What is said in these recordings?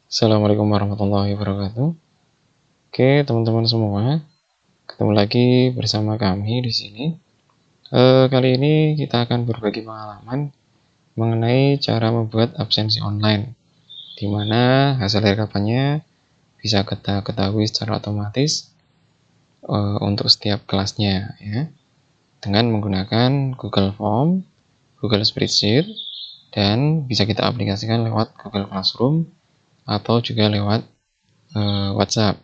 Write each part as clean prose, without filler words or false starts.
Assalamualaikum warahmatullahi wabarakatuh. Oke, teman-teman semua, ketemu lagi bersama kami di sini. Kali ini kita akan berbagi pengalaman mengenai cara membuat absensi online, di mana hasil rekapannya bisa kita ketahui secara otomatis untuk setiap kelasnya, ya, dengan menggunakan Google Form, Google Spreadsheet, dan bisa kita aplikasikan lewat Google Classroom atau juga lewat WhatsApp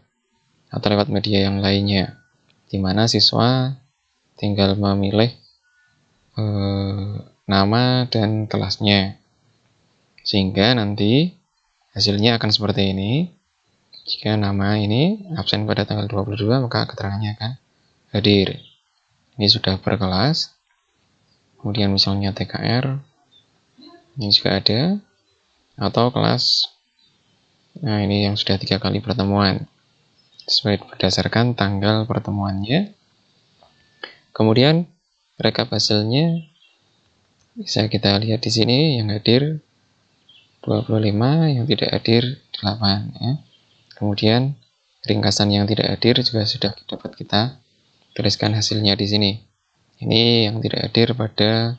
atau lewat media yang lainnya, di mana siswa tinggal memilih nama dan kelasnya, sehingga nanti hasilnya akan seperti ini. Jika nama ini absen pada tanggal 22, maka keterangannya akan hadir. Ini sudah per kelas. Kemudian misalnya TKR, ini juga ada, atau kelas. Nah, ini yang sudah 3 kali pertemuan, sesuai berdasarkan tanggal pertemuannya. Kemudian rekap hasilnya bisa kita lihat di sini, yang hadir 25, yang tidak hadir 8, ya. Kemudian ringkasan yang tidak hadir juga sudah dapat kita tuliskan hasilnya di sini. Ini yang tidak hadir pada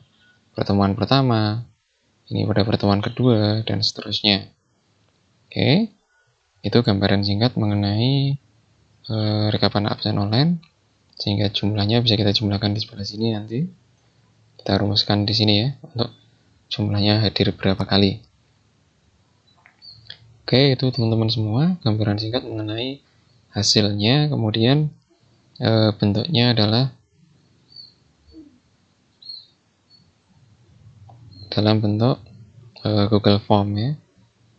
pertemuan pertama, ini pada pertemuan kedua, dan seterusnya. Oke, itu gambaran singkat mengenai rekapan absen online, sehingga jumlahnya bisa kita jumlahkan di sebelah sini. Nanti kita rumuskan di sini, ya, untuk jumlahnya hadir berapa kali. Oke, itu teman-teman semua gambaran singkat mengenai hasilnya. Kemudian bentuknya adalah dalam bentuk Google Form, ya.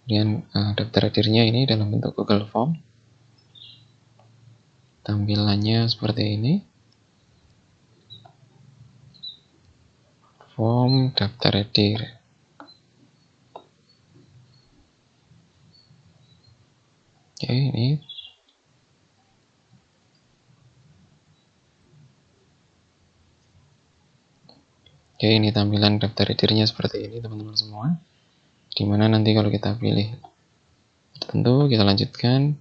Kemudian daftar hadirnya ini dalam bentuk Google Form. Tampilannya seperti ini. Form daftar hadir. Oke, ini. Oke, ini tampilan daftar hadirnya seperti ini, teman-teman semua. Dimana nanti kalau kita pilih tertentu, kita lanjutkan,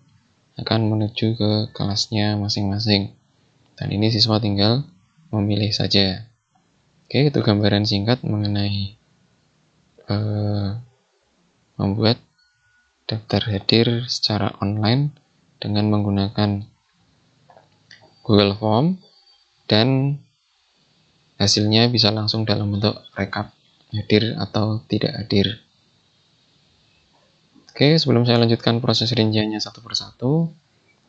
akan menuju ke kelasnya masing-masing. Dan ini siswa tinggal memilih saja. Oke, itu gambaran singkat mengenai membuat daftar hadir secara online dengan menggunakan Google Form, dan hasilnya bisa langsung dalam bentuk rekap hadir atau tidak hadir. Oke, sebelum saya lanjutkan proses rinciannya satu persatu,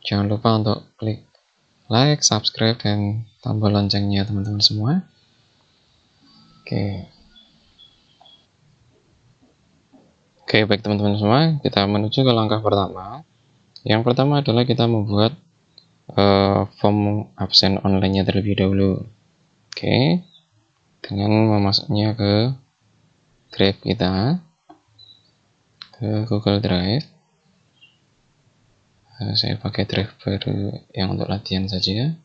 jangan lupa untuk klik like, subscribe, dan tombol loncengnya, teman-teman semua. Oke, baik teman-teman semua, kita menuju ke langkah pertama. Yang pertama adalah kita membuat form absen online-nya terlebih dahulu. Oke, dengan memasuknya ke drive kita, ke Google Drive. Saya pakai drive baru yang untuk latihan saja.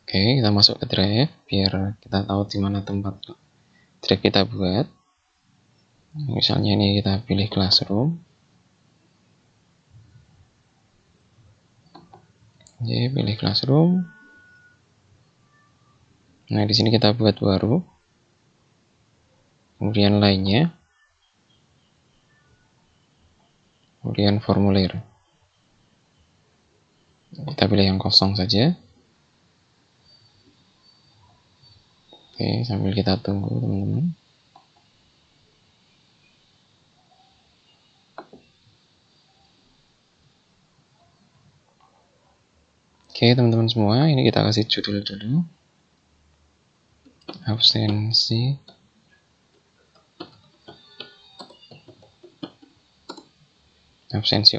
Oke, kita masuk ke drive biar kita tahu di mana tempat drive kita buat. Misalnya ini kita pilih Classroom. Oke, pilih Classroom. Nah, di sini kita buat baru. Kemudian lainnya. Kemudian formulir. Kita pilih yang kosong saja. Oke, sambil kita tunggu, teman-teman. Oke, teman-teman semua, ini kita kasih judul dulu. Absensi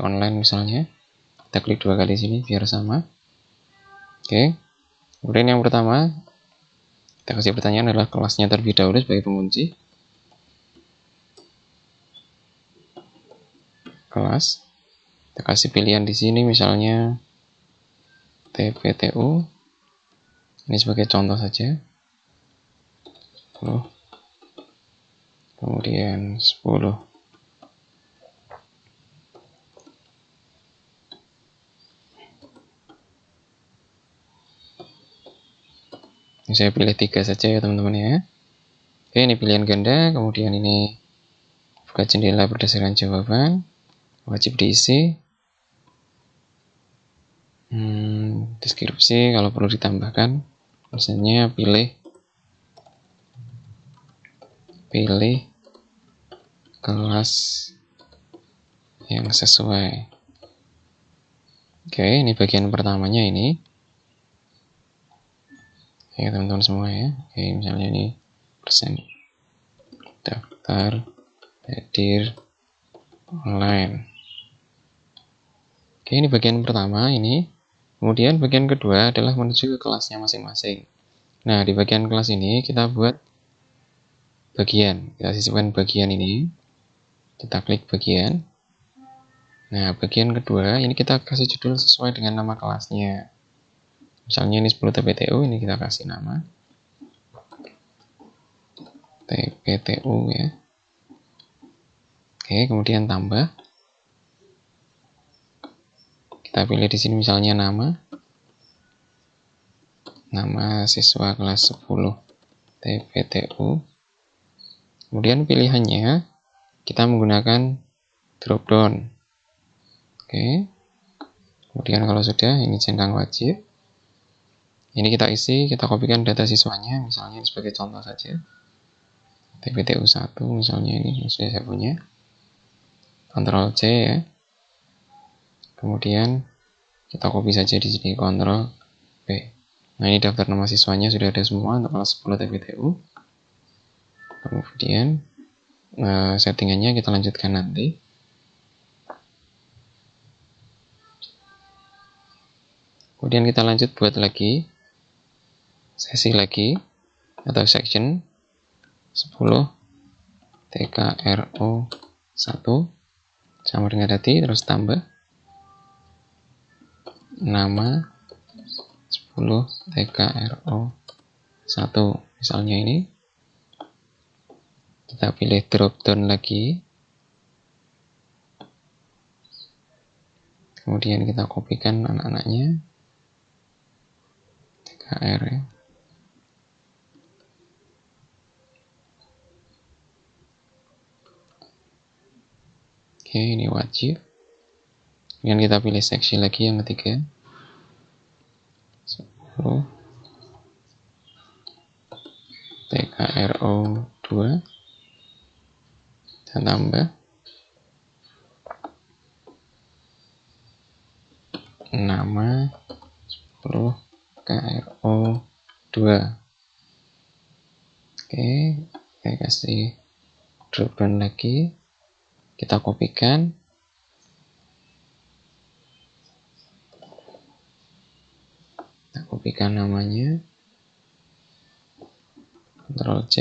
online misalnya. Kita klik 2 kali sini biar sama. Oke. Kemudian yang pertama, kita kasih pertanyaan adalah kelasnya terlebih dahulu sebagai pengunci. Kelas. Kita kasih pilihan di sini, misalnya TPTU. Ini sebagai contoh saja. 10, kemudian 10. Ini saya pilih 3 saja ya teman-teman ya. Oke, ini pilihan ganda, kemudian ini buka jendela berdasarkan jawaban, wajib diisi. Deskripsi kalau perlu ditambahkan, misalnya pilih kelas yang sesuai. Oke, ini bagian pertamanya ini. Oke, teman-teman semua ya. Oke, misalnya ini persen daftar hadir online. Oke, ini bagian pertama ini. Kemudian bagian kedua adalah menuju ke kelasnya masing-masing. Nah, di bagian kelas ini kita buat bagian. Kita sisipkan bagian ini. Kita klik bagian. Nah, bagian kedua ini kita kasih judul sesuai dengan nama kelasnya. Misalnya ini 10 TPTU, ini kita kasih nama TPTU ya. Oke, kemudian tambah. Kita pilih di sini misalnya nama siswa kelas 10 TPTU. Kemudian pilihannya kita menggunakan drop down. Oke. Kemudian kalau sudah, ini centang wajib. Ini kita isi, kita kopikan data siswanya, misalnya sebagai contoh saja. TPTU 1 misalnya ini sudah saya punya. Ctrl C ya. Kemudian kita copy saja di sini, Ctrl V. Nah, ini daftar nama siswanya sudah ada semua untuk kelas 10 TPTU. Kemudian settingannya kita lanjutkan nanti. Kemudian kita lanjut buat lagi sesi lagi atau section 10 TKRO 1 sama dengan tadi, terus tambah nama 10 TKRO 1 misalnya ini. Kita pilih drop down lagi, kemudian kita kopikan anak-anaknya TKR ya. Oke, ini wajib. Kemudian kita pilih seksi lagi yang ketiga, 10 TKRO 2, dan tambah nama 10 KRO 2. Oke, saya kasih drop down lagi, kita kopikan, namanya, Ctrl C,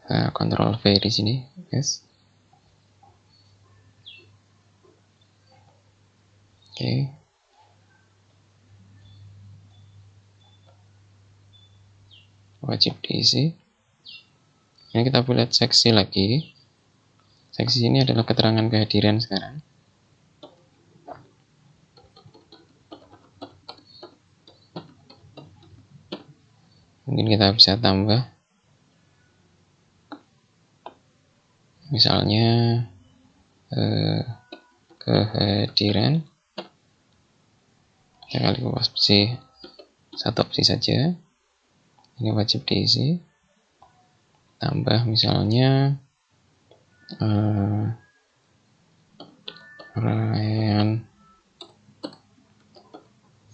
Ctrl V di sini, guys. Oke. Wajib diisi. Ini kita pilih seksi lagi. Seksi ini adalah keterangan kehadiran sekarang. Mungkin kita bisa tambah, misalnya kehadiran, kita kali opsi, satu opsi saja. Ini wajib diisi. Tambah misalnya uraian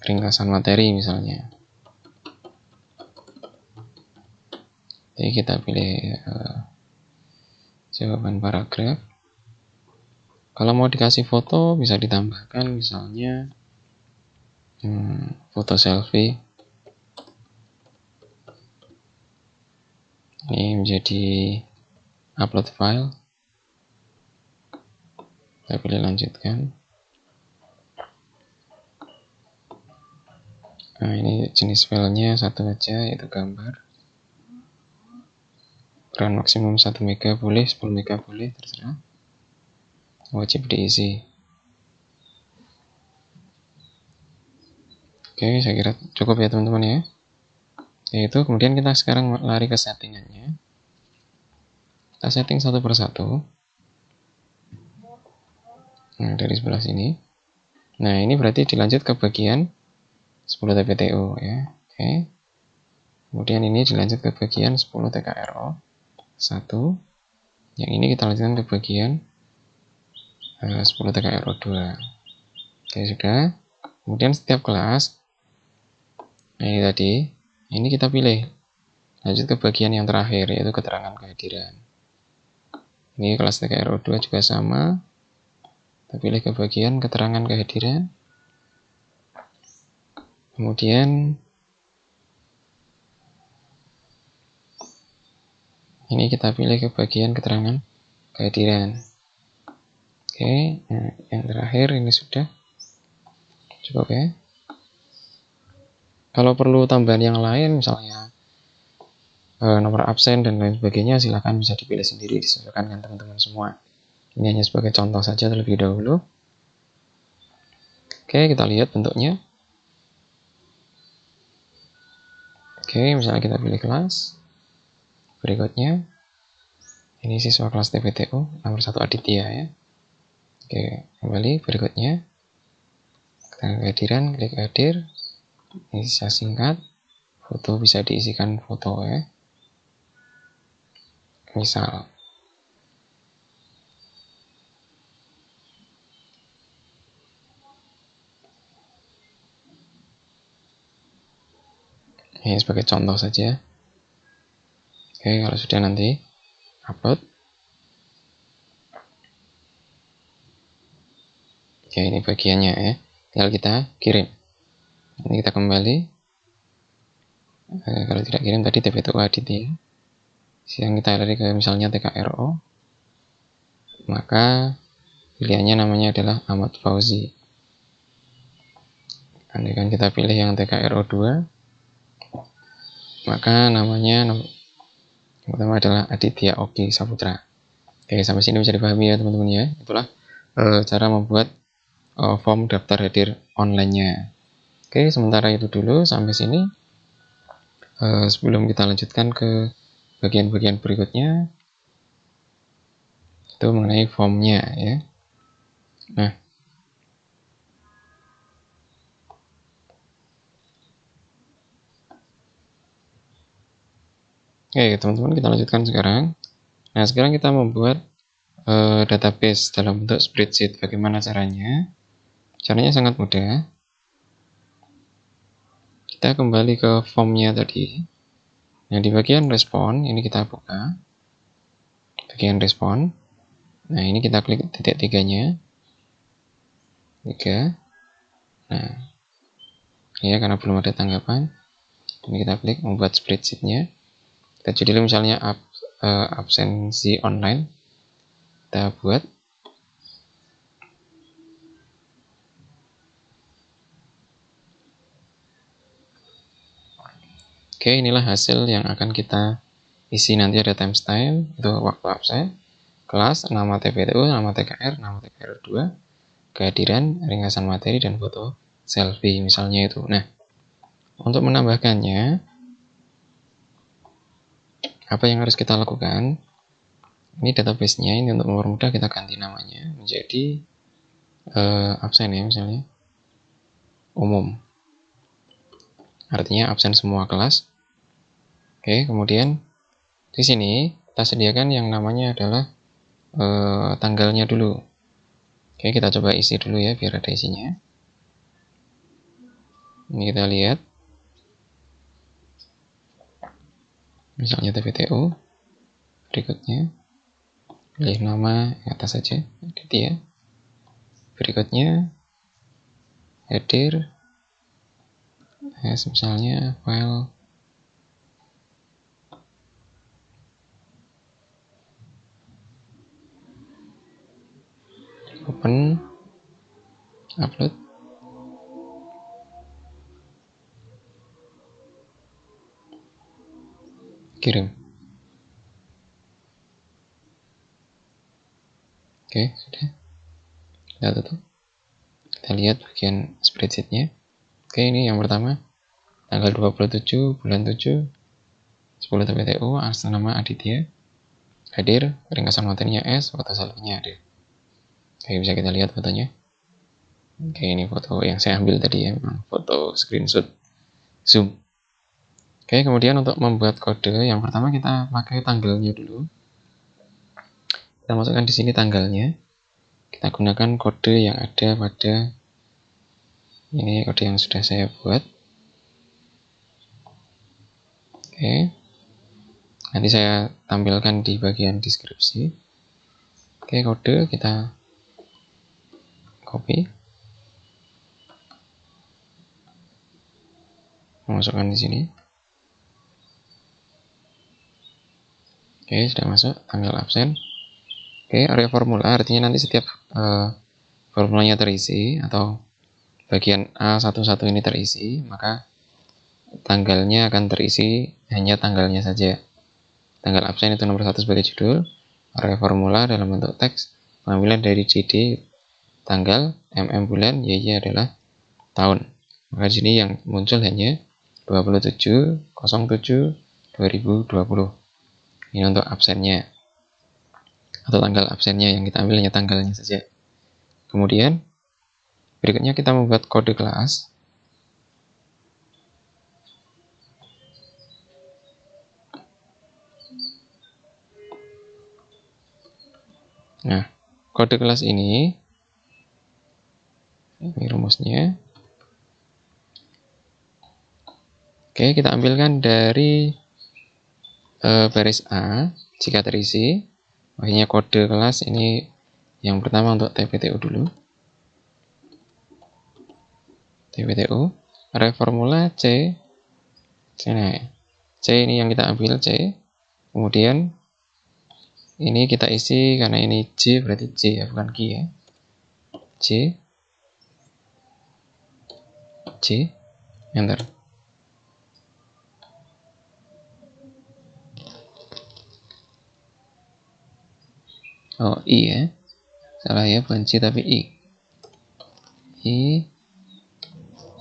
ringkasan materi misalnya. Jadi kita pilih jawaban paragraf. Kalau mau dikasih foto bisa ditambahkan misalnya foto selfie. Ini menjadi upload file. Kita pilih lanjutkan. Nah, ini jenis filenya satu aja, yaitu gambar. RAM maksimum 1 MB boleh, 10 MB boleh, terserah. Wajib diisi. Oke, saya kira cukup ya teman-teman ya. Yaitu kemudian kita sekarang lari ke settingannya. Kita setting satu persatu. Nah, dari sebelah sini. Nah, ini berarti dilanjut ke bagian 10 TPTO ya. Oke. Kemudian ini dilanjut ke bagian 10 TKRO 1. Yang ini kita lanjutkan ke bagian 10 TKRO 2. Oke, sudah. Kemudian setiap kelas, nah ini tadi, ini kita pilih. Lanjut ke bagian yang terakhir, yaitu keterangan kehadiran. Ini kelas TKRO 2 juga sama. Kita pilih ke bagian keterangan kehadiran. Kemudian ini kita pilih ke bagian keterangan kehadiran. Oke, nah yang terakhir ini sudah cukup ya. Kalau perlu tambahan yang lain, misalnya nomor absen dan lain sebagainya, silakan bisa dipilih sendiri, disesuaikan dengan teman-teman semua. Ini hanya sebagai contoh saja terlebih dahulu. Oke, kita lihat bentuknya. Oke, misalnya kita pilih kelas. Berikutnya, ini siswa kelas TPTU, nomor 1 Aditya ya. Oke, kembali berikutnya. Keterangan kehadiran, klik hadir. Ini bisa singkat. Foto bisa diisikan foto ya. Misal. Ini sebagai contoh saja. Oke, kalau sudah nanti upload. Oke, ini bagiannya ya. Tinggal kita kirim. Ini kita kembali. Kalau tidak kirim tadi TPTU Aditya. Yang kita lari ke misalnya TKRO. Maka pilihannya namanya adalah Ahmad Fauzi. Andaikan kita pilih yang TKRO 2, maka namanya yang pertama adalah Aditya Oki Saputra. Oke, sampai sini bisa dipahami ya teman-teman ya. Itulah cara membuat form daftar hadir online-nya. Oke, sementara itu dulu sampai sini. Sebelum kita lanjutkan ke bagian-bagian berikutnya, itu mengenai formnya ya. Nah, oke teman-teman, kita lanjutkan sekarang. Nah, sekarang kita membuat database dalam bentuk spreadsheet. Bagaimana caranya? Caranya sangat mudah. Kita kembali ke formnya tadi. Nah, di bagian respon, ini kita buka. Bagian respon. Nah, ini kita klik titik tiganya. 3. Nah, ya karena belum ada tanggapan. Ini kita klik membuat spreadsheet-nya. Kita judulnya misalnya absensi online. Kita buat. Oke, inilah hasil yang akan kita isi nanti. Ada times time, itu waktu absen, kelas, nama TPTU, nama TKR, nama TKR 2, kehadiran, ringkasan materi, dan foto selfie misalnya itu. Nah, untuk menambahkannya, apa yang harus kita lakukan? Ini database-nya, ini untuk mempermudah kita ganti namanya menjadi absen ya, misalnya umum. Artinya absen semua kelas. Oke, kemudian di sini kita sediakan yang namanya adalah tanggalnya dulu. Oke, kita coba isi dulu ya biar ada isinya. Ini kita lihat. Misalnya TPTU. Berikutnya pilih nama yang atas saja, Aditya. Berikutnya hadir. Misalnya file open, upload. kirim. Oke, sudah. Kita tutup. Kita lihat bagian spreadsheetnya. Oke, ini yang pertama. Tanggal 27 bulan 7, 10 TPTU, atas nama Aditya. Hadir, ringkasan materinya S, foto selfie-nya ada. Oke, bisa kita lihat fotonya. Oke, ini foto yang saya ambil tadi ya, memang foto screenshot zoom. Oke, kemudian untuk membuat kode, yang pertama kita pakai tanggalnya dulu. Kita masukkan di sini tanggalnya. Kita gunakan kode yang ada pada ini, kode yang sudah saya buat. Oke, nanti saya tampilkan di bagian deskripsi. Oke, kode kita copy, masukkan di sini. Oke, sudah masuk tanggal absen. Oke, area formula artinya nanti setiap formulanya terisi atau bagian A11 ini terisi, maka tanggalnya akan terisi hanya tanggalnya saja. Tanggal absen itu nomor 1 sebagai judul, area formula dalam bentuk teks, pengambilan dari JD tanggal, MM bulan, YY adalah tahun. Maka di sini yang muncul hanya 27/07/2020. Ini untuk absennya atau tanggal absennya, yang kita ambil hanya tanggalnya saja. Kemudian berikutnya kita membuat kode kelas. Nah, kode kelas ini rumusnya. Oke, kita ambilkan dari baris A jika terisi. Makanya kode kelas ini yang pertama untuk TPTU dulu. TPTU, area formula C. Nah, C ini yang kita ambil C. Kemudian ini kita isi karena ini J berarti J ya, bukan Q ya. J, enter. Oh, I ya. Salah ya, bukan C tapi I. I,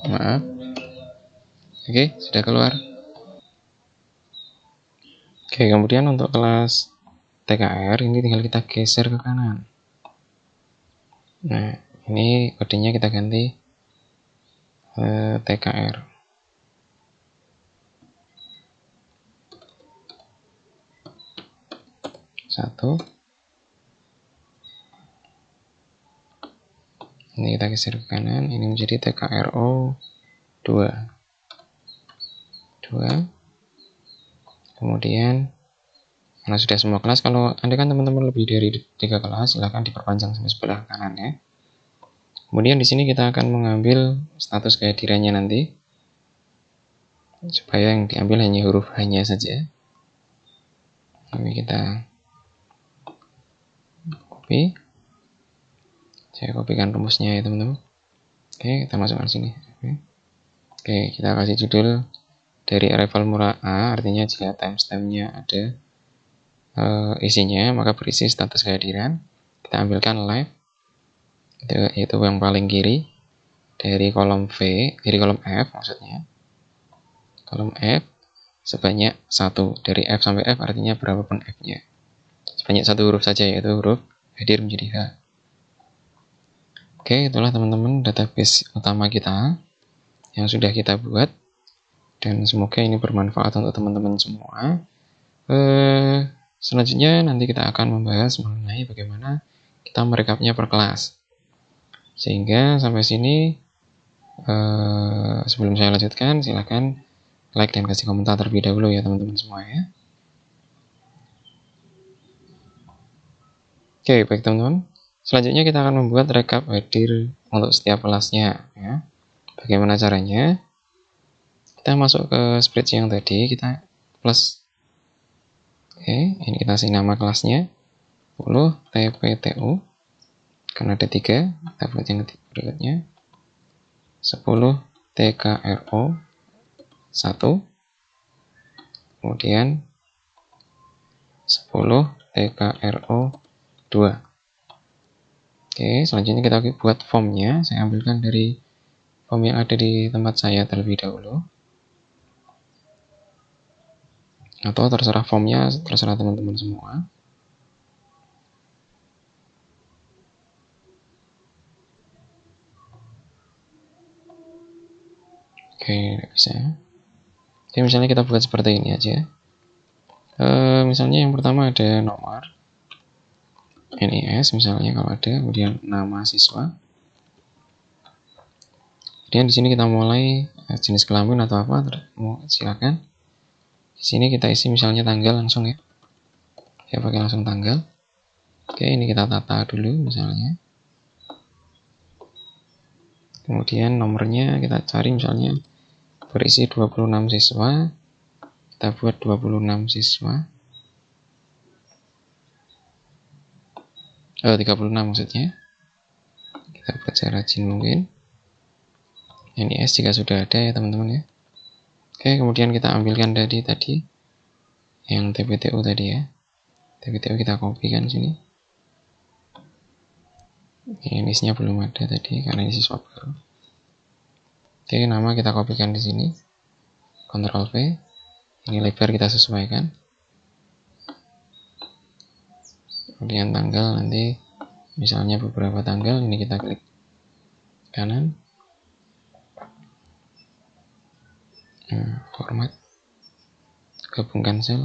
maaf. Oke, sudah keluar. Oke, kemudian untuk kelas TKR ini tinggal kita geser ke kanan. Nah, ini kodenya kita ganti TKR. Satu. Ini kita geser ke kanan, ini menjadi TKRO 2. Kemudian karena sudah semua kelas, kalau Anda kan teman-teman lebih dari 3 kelas, silahkan diperpanjang sampai sebelah kanan ya. Kemudian di sini kita akan mengambil status kehadirannya nanti, supaya yang diambil hanya huruf H-nya saja. Ini kita copy. Saya kopikan rumusnya ya teman-teman. Oke, kita masukkan sini. Oke, kita kasih judul dari area formula A, artinya jika timestamp-nya ada isinya, maka berisi status kehadiran. Kita ambilkan live, yaitu yang paling kiri dari kolom V, dari kolom F maksudnya. Kolom F sebanyak 1, dari F sampai F artinya berapapun F-nya. Sebanyak 1 huruf saja, yaitu huruf hadir menjadi H. Oke, itulah teman-teman database utama kita yang sudah kita buat, dan semoga ini bermanfaat untuk teman-teman semua. Selanjutnya nanti kita akan membahas mengenai bagaimana kita merekapnya per kelas. Sehingga sampai sini, sebelum saya lanjutkan, silakan like dan kasih komentar terlebih dahulu ya teman-teman semua ya. Oke, baik teman-teman. Selanjutnya kita akan membuat rekap hadir untuk setiap kelasnya ya. Bagaimana caranya? Kita masuk ke spreadsheet yang tadi, kita plus. Oke, ini kita kasih nama kelasnya 10 TPTU. Karena ada 3, kita buat yang berikutnya 10 TKRO 1. Kemudian 10 TKRO 2. Oke, selanjutnya kita buat formnya. Saya ambilkan dari form yang ada di tempat saya terlebih dahulu. Atau terserah formnya, terserah teman-teman semua. Oke, tidak bisa. Oke, misalnya kita buat seperti ini aja. Misalnya yang pertama ada nomor NIS, misalnya kalau ada, kemudian nama siswa. Kemudian di sini kita mulai jenis kelamin atau apa, silakan. Di sini kita isi misalnya tanggal langsung ya. Ya pakai langsung tanggal. Oke, ini kita tata dulu misalnya. Kemudian nomornya kita cari misalnya berisi 26 siswa. Kita buat 26 siswa. 36 maksudnya. Kita buat secara rajin mungkin. NIS jika sudah ada ya teman-teman ya. Oke, kemudian kita ambilkan tadi yang TPTU tadi ya. TPTU kita kopikan sini. NIS-nya belum ada tadi karena ini siswa baru. Oke, nama kita kopikan di sini. Ctrl V. Ini lebar kita sesuaikan. Kemudian tanggal nanti misalnya beberapa tanggal ini kita klik kanan. Format. Gabungkan sel.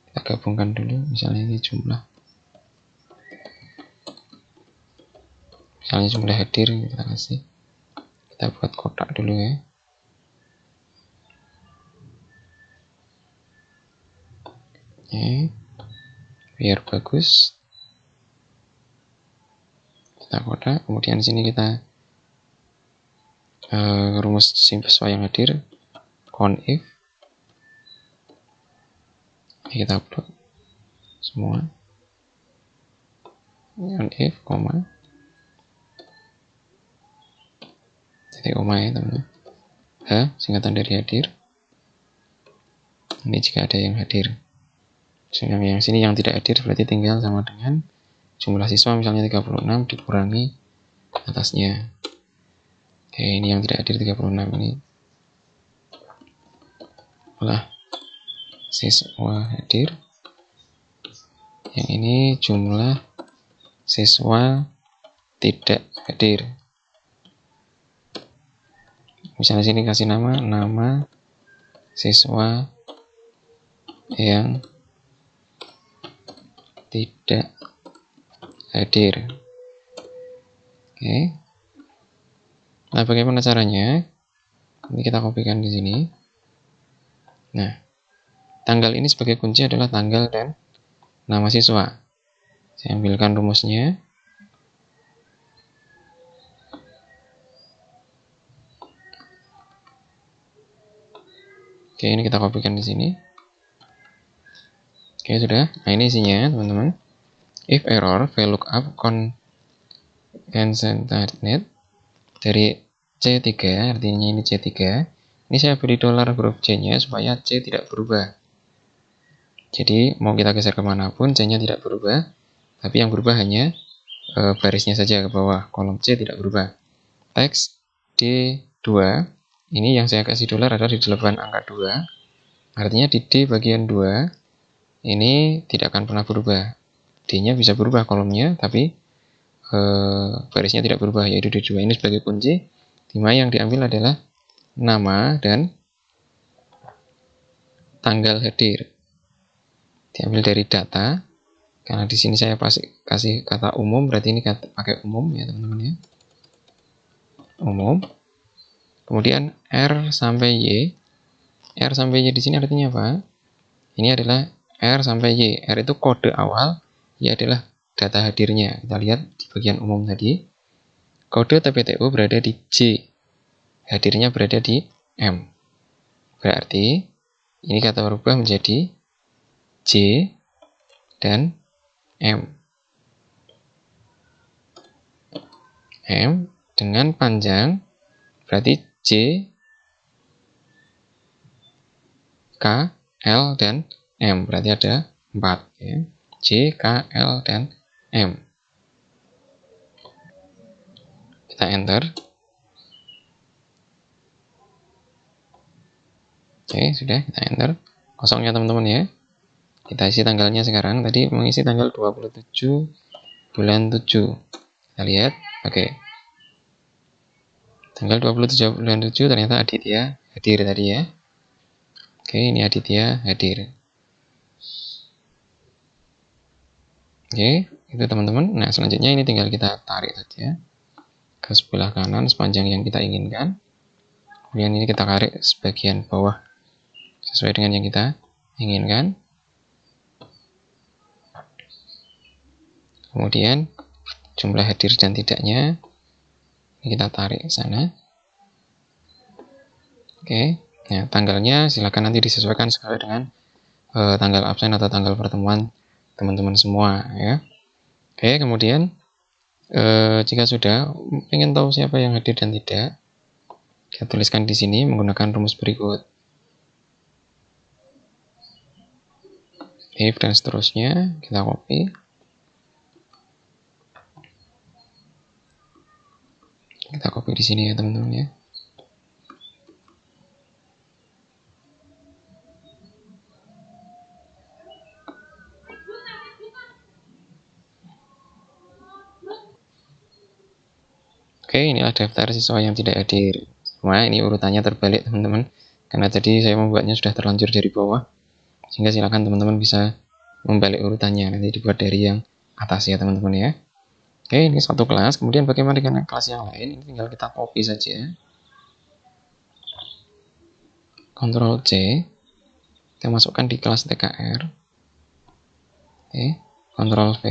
Kita gabungkan dulu misalnya ini jumlah. Misalnya jumlah hadir kita kasih. Kita buat kotak dulu ya. Biar bagus kita kotak. Kemudian di sini kita rumus siswa yang hadir count if. Kita upload semua count if koma titik koma ya teman-teman. Singkatan dari hadir. Ini jika ada yang hadir. Yang sini yang tidak hadir berarti tinggal sama dengan jumlah siswa misalnya 36 dikurangi atasnya. Oke, ini yang tidak hadir 36 ini. Olah siswa hadir. Yang ini jumlah siswa tidak hadir. Misalnya sini kasih nama siswa yang tidak hadir. Oke. Nah, bagaimana caranya? Ini kita kopikan di sini. Nah, tanggal ini sebagai kunci adalah tanggal dan nama siswa. Saya ambilkan rumusnya. Oke, ini kita kopikan di sini. Oke, sudah. Nah, ini isinya, teman-teman. If error, VLOOKUP concatenate dari C3, artinya ini C3. Ini saya beri dolar huruf C-nya supaya C tidak berubah. Jadi, mau kita geser kemanapun, C-nya tidak berubah. Tapi yang berubah hanya barisnya saja ke bawah. Kolom C tidak berubah. Teks D2. Ini yang saya kasih dolar adalah di depan angka 2. Artinya di D bagian 2. Ini tidak akan pernah berubah. D-nya bisa berubah kolomnya, tapi barisnya tidak berubah, yaitu D2. Ini sebagai kunci, di mana yang diambil adalah nama dan tanggal hadir. Diambil dari data, karena di sini saya kasih kata umum, berarti ini pakai umum ya teman-teman ya. Umum. Kemudian R sampai Y. R sampai Y di sini artinya apa? Ini adalah R sampai Y. R itu kode awal, Y adalah data hadirnya. Kita lihat di bagian umum tadi. Kode TPTU berada di J. Hadirnya berada di M. Berarti ini kata berubah menjadi J dan M. M dengan panjang berarti J, K, L, dan M. Berarti ada 4 ya. J, K, L, dan M. Kita enter. Oke, sudah kita enter. Kosongnya teman-teman ya. Kita isi tanggalnya sekarang. Tadi mengisi tanggal 27 bulan 7. Kita lihat. Oke. Tanggal 27 bulan 7 ternyata Aditya hadir tadi ya. Oke, ini Aditya hadir. Oke, itu teman-teman. Nah, selanjutnya ini tinggal kita tarik saja ke sebelah kanan sepanjang yang kita inginkan. Kemudian ini kita tarik sebagian bawah sesuai dengan yang kita inginkan. Kemudian jumlah hadir dan tidaknya ini kita tarik ke sana. Oke, nah tanggalnya silakan nanti disesuaikan sesuai dengan tanggal absen atau tanggal pertemuan teman-teman semua ya. Oke, kemudian jika sudah ingin tahu siapa yang hadir dan tidak, kita tuliskan di sini menggunakan rumus berikut. If dan seterusnya kita copy. Kita copy di sini ya teman-teman ya. Oke, inilah daftar siswa yang tidak hadir. Semua ini urutannya terbalik teman-teman, karena tadi saya membuatnya sudah terlanjur dari bawah, sehingga silakan teman-teman bisa membalik urutannya, nanti dibuat dari yang atas ya teman-teman ya. Oke, ini satu kelas. Kemudian bagaimana dengan kelas yang lain? Ini tinggal kita copy saja. Ctrl C. Kita masukkan di kelas TKR. Oke, Ctrl V.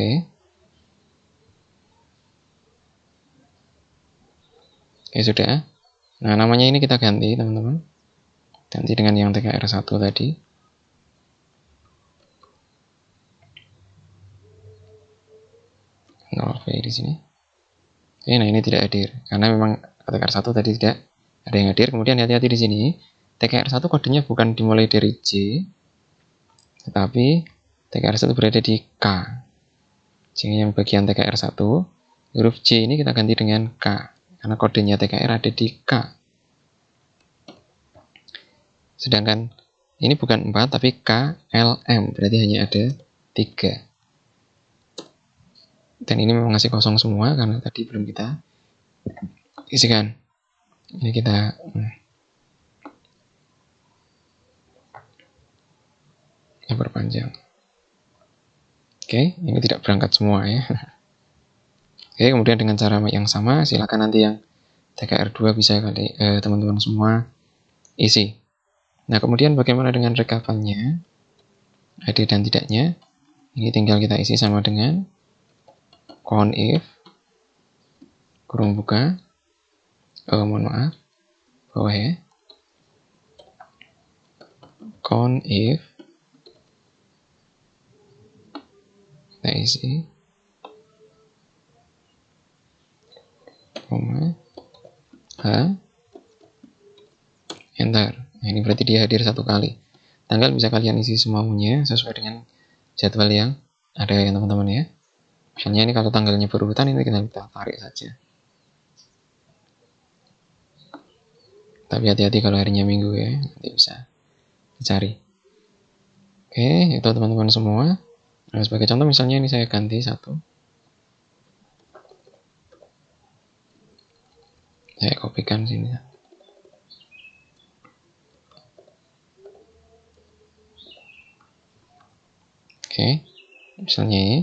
Oke, sudah. Nah, namanya ini kita ganti, teman-teman. Ganti dengan yang TKR1 tadi. Ctrl V di sini. Oke, nah ini tidak hadir. Karena memang TKR1 tadi tidak ada yang hadir. Kemudian hati-hati di sini. TKR1 kodenya bukan dimulai dari J, tetapi TKR1 berada di K. Sehingga yang bagian TKR1, huruf J ini kita ganti dengan K. Karena kodenya TKR ada di K. Sedangkan ini bukan 4, tapi K, L, M. Berarti hanya ada 3. Dan ini memang masih kosong semua, karena tadi belum kita isikan. Ini kita... perpanjang. Oke, ini tidak berangkat semua ya. Oke, kemudian dengan cara yang sama, silakan nanti yang TKR2 bisa teman-teman semua isi. Nah, kemudian bagaimana dengan rekapannya? Hadir dan tidaknya. Ini tinggal kita isi sama dengan count if kurung buka. Mohon maaf, bawah ya. Count if kita isi koma H enter. Nah, ini berarti dia hadir 1 kali. Tanggal bisa kalian isi semaunya sesuai dengan jadwal yang ada ya teman-teman ya. Misalnya ini kalau tanggalnya berurutan, ini kita tarik saja. Tapi hati-hati kalau harinya minggu ya, nanti bisa dicari. Oke, itu teman-teman semua. Nah, sebagai contoh misalnya ini saya ganti 1. Saya kopikan sini. Oke, misalnya ini.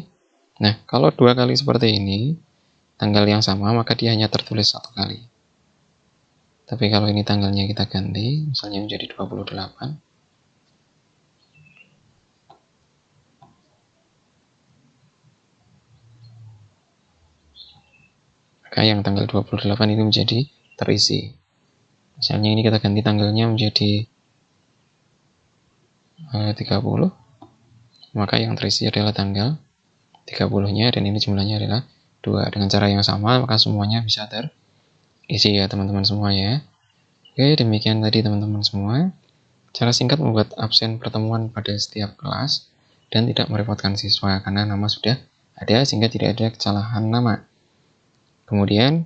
Nah, kalau 2 kali seperti ini, tanggal yang sama, maka dia hanya tertulis 1 kali. Tapi kalau ini tanggalnya kita ganti, misalnya menjadi 28. Maka yang tanggal 28 ini menjadi terisi. Misalnya ini kita ganti tanggalnya menjadi 30. Maka yang terisi adalah tanggal 30-nya, dan ini jumlahnya adalah 2. Dengan cara yang sama, maka semuanya bisa terisi ya teman-teman semua ya. Oke, demikian tadi teman-teman semua. Cara singkat membuat absen pertemuan pada setiap kelas. dan tidak merepotkan siswa karena nama sudah ada sehingga tidak ada kesalahan nama. Kemudian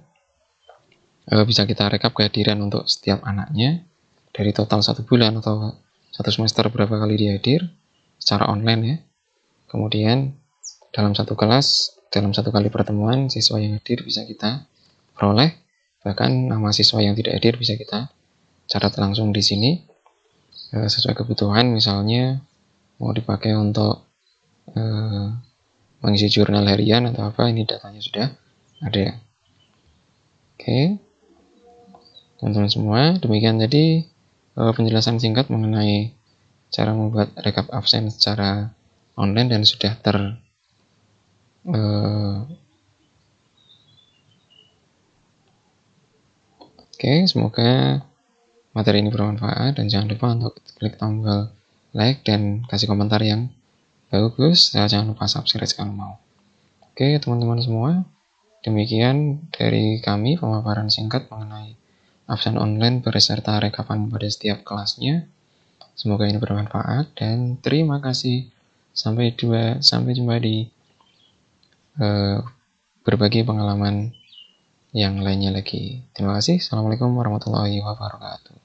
bisa kita rekap kehadiran untuk setiap anaknya dari total 1 bulan atau 1 semester berapa kali dia hadir secara online ya. Kemudian dalam satu kelas, dalam 1 kali pertemuan, siswa yang hadir bisa kita peroleh, bahkan nama siswa yang tidak hadir bisa kita catat langsung di sini sesuai kebutuhan. Misalnya mau dipakai untuk mengisi jurnal harian atau apa, ini datanya sudah ada. Oke, teman-teman semua, demikian tadi penjelasan singkat mengenai cara membuat rekap absen secara online dan sudah Oke, semoga materi ini bermanfaat dan jangan lupa untuk klik tombol like dan kasih komentar yang bagus. Jangan lupa subscribe kalau mau. Oke, teman-teman semua, demikian dari kami pemaparan singkat mengenai absen online beserta rekapan pada setiap kelasnya. Semoga ini bermanfaat dan terima kasih. Sampai jumpa di berbagi pengalaman yang lainnya lagi. Terima kasih. Assalamualaikum warahmatullahi wabarakatuh.